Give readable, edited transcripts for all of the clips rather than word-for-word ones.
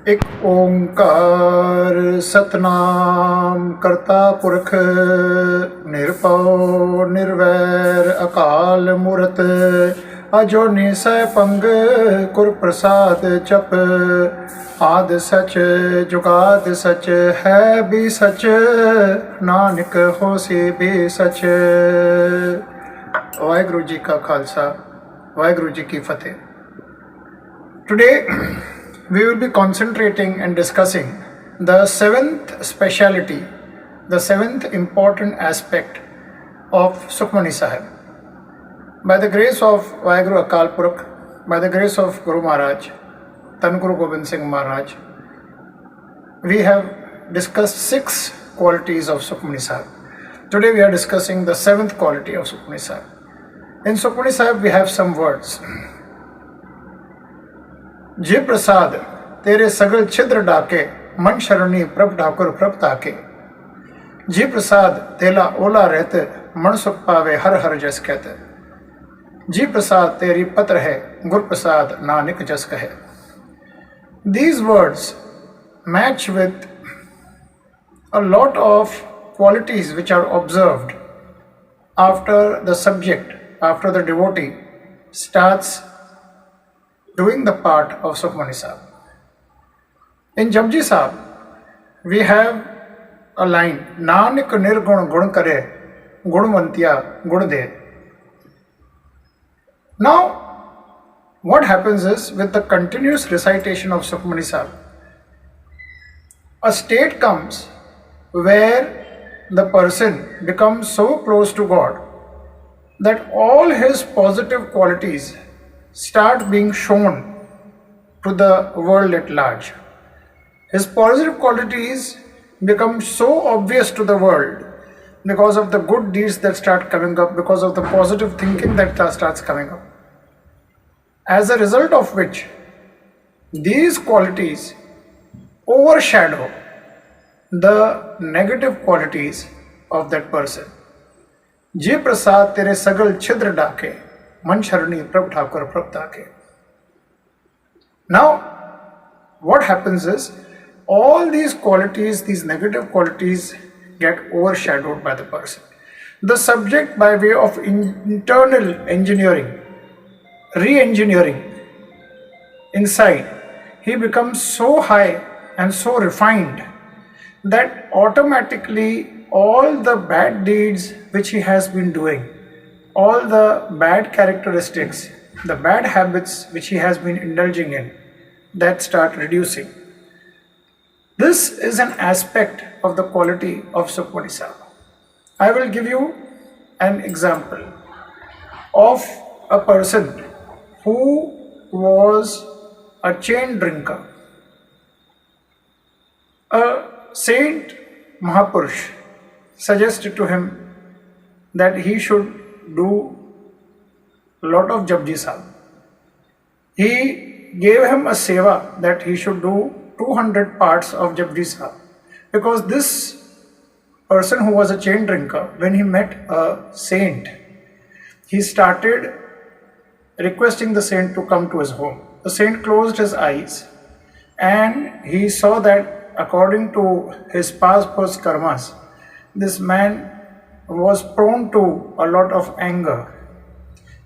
एक ओंकार सतनाम करता पुरख निरभਉ निर्वैर अकाल मूरत अजोनि सैभंग गुर प्रसाद जप आद सच जुगाद सच है भी सच नानक होसी भी सच। वाहिगुरु जी का खालसा, वाहिगुरु जी की फतेह। Today we will be concentrating and discussing the seventh speciality, the seventh important aspect of Sukhmani Sahib. By the grace of Vaheguru Akal Purakh, by the grace of Guru Maharaj, Tan Guru Gobind Singh Maharaj, we have discussed 6 qualities of Sukhmani Sahib. Today we are discussing the 7th quality of Sukhmani Sahib. In Sukhmani Sahib we have some words. जी प्रसाद तेरे सगल छिद्र डाके मन शरणी प्रभ ठाकुर प्रभ ताके। जी प्रसाद तेला ओला रहते मन सुख पावे हर हर जस कहते। जी प्रसाद तेरी पत्र है गुर प्रसाद नानक जस कहे। These words match with a lot of qualities which are observed after the subject, after the devotee starts doing the part of Sukhmani Sahib. In Japji Sahib, we have a line, Nanak nirgun gun kare, gunwantiya gun de. Now, what happens is, with the continuous recitation of Sukhmani Sahib, a state comes where the person becomes so close to God that all his positive qualities start being shown to the world at large. His positive qualities become so obvious to the world because of the good deeds that start coming up, because of the positive thinking that starts coming up. As a result of which, these qualities overshadow the negative qualities of that person. जी प्रसाद तेरे सगल छिद्र डाके मन शरणी प्रभ ठाकुर प्रभ ताके. Now, what happens is, all these qualities, these negative qualities, get overshadowed by the person. The subject, by way of internal engineering, re-engineering inside, he becomes so high and so refined that automatically all the bad deeds which he has been doing, all the bad characteristics, the bad habits which he has been indulging in, that start reducing. This is an aspect of the quality of Sukhmani Sahib. I will give you an example of a person who was a chain drinker. A saint Mahapurush suggested to him that he should do a lot of Japji Sahib. He gave him a seva that he should do 200 parts of Japji Sahib, because this person who was a chain drinker, when he met a saint, he started requesting the saint to come to his home. The saint closed his eyes and he saw that according to his past karmas, this man was prone to a lot of anger.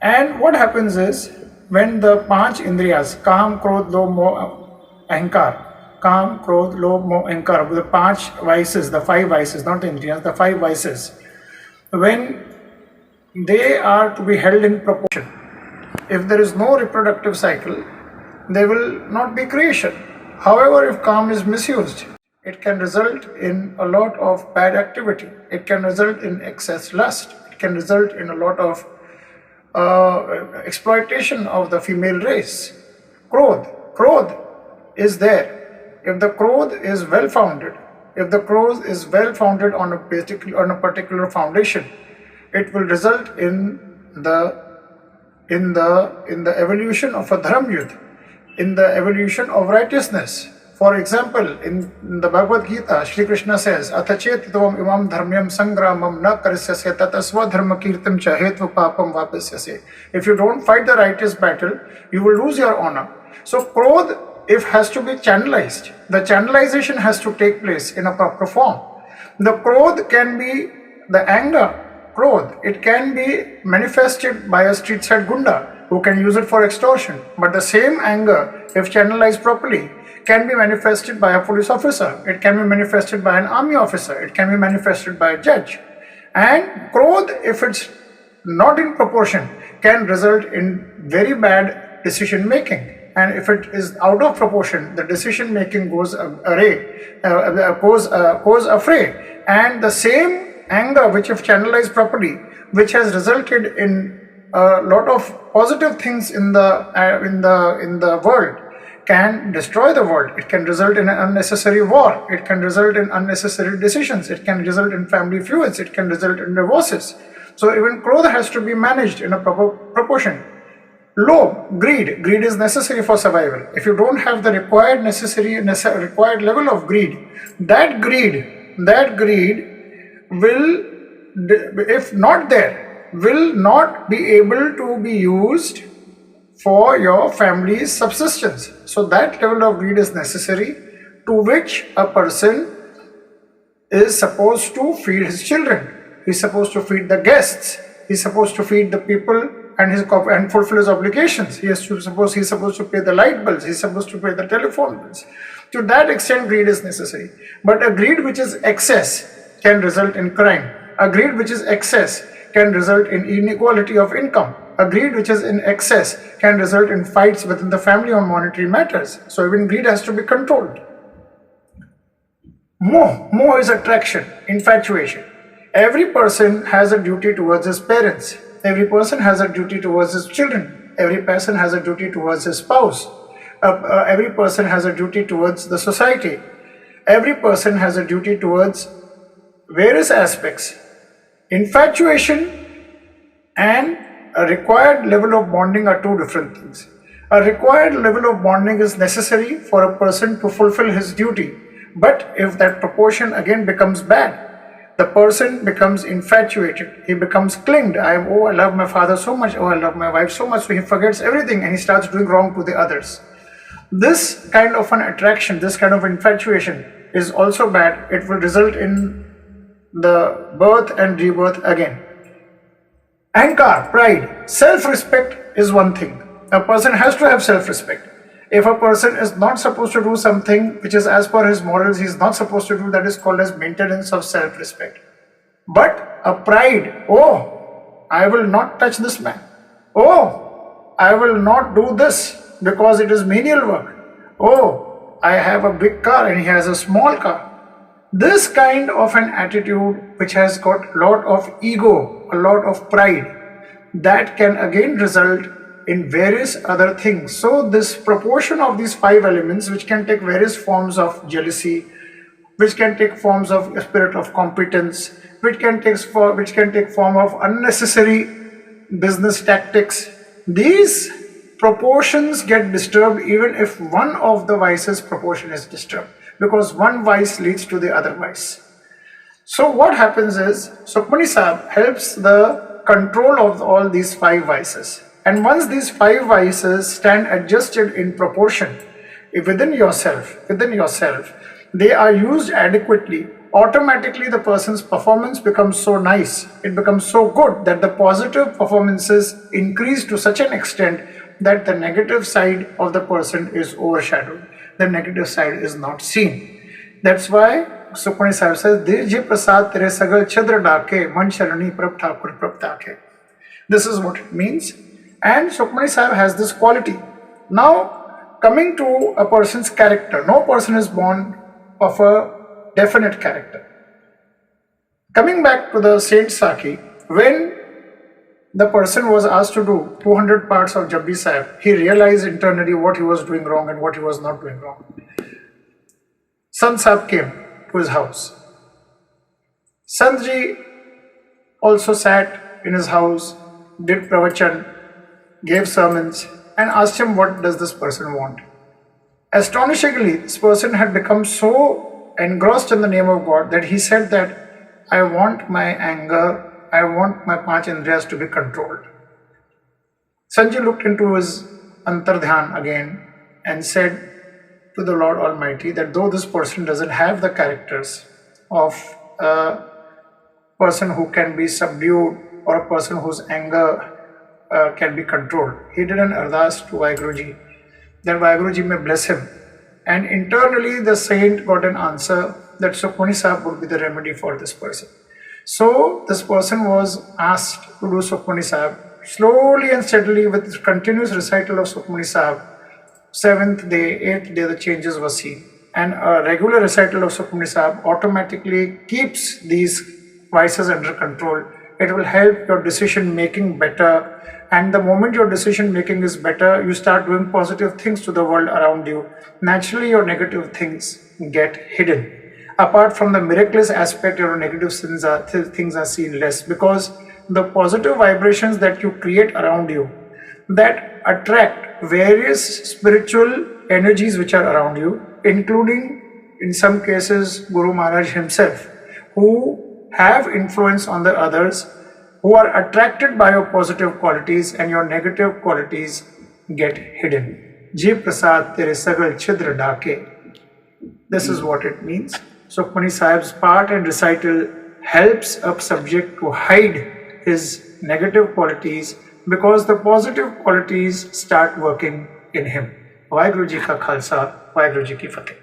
And what happens is, when the 5 indriyas, Kam, Krodh, Lobh, Moh, Ahankar, Kam, Krodh, Lobh, Moh, Ahankar, the 5 vices, the 5 vices, not indriyas, the 5 vices, when they are to be held in proportion, if there is no reproductive cycle, there will not be creation. However, if Kam is misused, it can result in a lot of bad activity. It can result in excess lust. It can result in a lot of exploitation of the female race. Krodh is there. If the krodh is well founded, if the krodh is well founded on a particular foundation, it will result in the evolution of a dharma yudh, in the evolution of righteousness. For example, in the Bhagavad Gita, Shri Krishna says, Athachetitvam imam dharmyam sangramam na karisyase tatasva dharma kirtam cha hetva papam vapasyase. If you don't fight the righteous battle, you will lose your honor. So, Krodh if has to be channelized, the channelization has to take place in a proper form. The krodh can be the anger, krodh. It can be manifested by a street side gunda who can use it for extortion. But the same anger, if channelized properly, can be manifested by a police officer. It can be manifested by an army officer. It can be manifested by a judge. And krodh, if it's not in proportion, can result in very bad decision making. And if it is out of proportion, the decision making goes awry, goes afray. And the same anger, which if channelized properly, which has resulted in a lot of positive things in the world, can destroy the world. It can result in an unnecessary war. It can result in unnecessary decisions. It can result in family feuds. It can result in divorces. So even krodh has to be managed in a proper proportion. Lobh, greed. Greed is necessary for survival. If you don't have the required required level of greed, that greed will, if not there, will not be able to be used for your family's subsistence. So that level of greed is necessary, to which a person is supposed to feed his children. He's supposed to feed the guests. He's supposed to feed the people and fulfill his obligations. He's supposed to pay the light bills. He's supposed to pay the telephone bills. To that extent, greed is necessary. But a greed which is excess can result in crime. A greed which is excess can result in inequality of income. A greed which is in excess can result in fights within the family on monetary matters. So even greed has to be controlled. Moh is attraction, infatuation. Every person has a duty towards his parents. Every person has a duty towards his children. Every person has a duty towards his spouse. Every person has a duty towards the society. Every person has a duty towards various aspects. Infatuation and a required level of bonding are two different things. A required level of bonding is necessary for a person to fulfill his duty. But if that proportion again becomes bad, the person becomes infatuated. He becomes clinged. I love my father so much. I love my wife so much. So he forgets everything and he starts doing wrong to the others. This kind of an attraction, this kind of infatuation is also bad. It will result in the birth and rebirth again. Ahankar, pride, self-respect is one thing. A person has to have self-respect. If a person is not supposed to do something which is as per his morals, he is not supposed to do, that is called as maintenance of self-respect. But a pride, I will not touch this man. I will not do this because it is menial work. I have a big car and he has a small car. This kind of an attitude which has got a lot of ego, a lot of pride, that can again result in various other things. So this proportion of these five elements, which can take various forms of jealousy, which can take forms of a spirit of competence, which can take form of unnecessary business tactics, these proportions get disturbed even if one of the vices proportion is disturbed, because one vice leads to the other vice. So what happens is, Sukhmani Sahib helps the control of all these five vices. And once these five vices stand adjusted in proportion within yourself, they are used adequately, automatically the person's performance becomes so nice, it becomes so good that the positive performances increase to such an extent that the negative side of the person is overshadowed. The negative side is not seen. That's why Sukhmani Sahib says, Dirje Prasad Tere Sagal Chadra Dake, Man Sharani Prabh Thakur Prabh Take. This is what it means. And Sukhmani Sahib has this quality. Now, coming to a person's character, no person is born of a definite character. Coming back to the Saint Saki, when the person was asked to do 200 parts of Japji Sahib, he realized internally what he was doing wrong and what he was not doing wrong. Sant Sahib came to his house. Sant Ji also sat in his house, did pravachan, gave sermons, and asked him, what does this person want? Astonishingly, this person had become so engrossed in the name of God that he said that I want my anger, I want my panch indriyas to be controlled. Sanjay looked into his antardhyan again and said, to the Lord Almighty that though this person doesn't have the characters of a person who can be subdued or a person whose anger can be controlled, he did an ardas to Vaheguruji that Vaheguruji may bless him. And internally the saint got an answer that Sukhmani Sahib would be the remedy for this person. So this person was asked to do Sukhmani Sahib. Slowly and steadily, with continuous recital of Sukhmani Sahib, 7th day, 8th day, the changes were seen. And a regular recital of Sukhmani Sahib automatically keeps these vices under control. It will help your decision making better. And the moment your decision making is better, you start doing positive things to the world around you. Naturally, your negative things get hidden. Apart from the miraculous aspect, your negative things are seen less, because the positive vibrations that you create around you that attract various spiritual energies which are around you, including in some cases Guru Maharaj himself, who have influence on the others, who are attracted by your positive qualities, and your negative qualities get hidden. Ji Prasad Tere Sagal Chidra Dake. This is what it means. Sukhmani Sahib's part and recital helps a subject to hide his negative qualities, because the positive qualities start working in him. Vaheguru Ji ka Khalsa, Vaheguru Ji ki Fateh.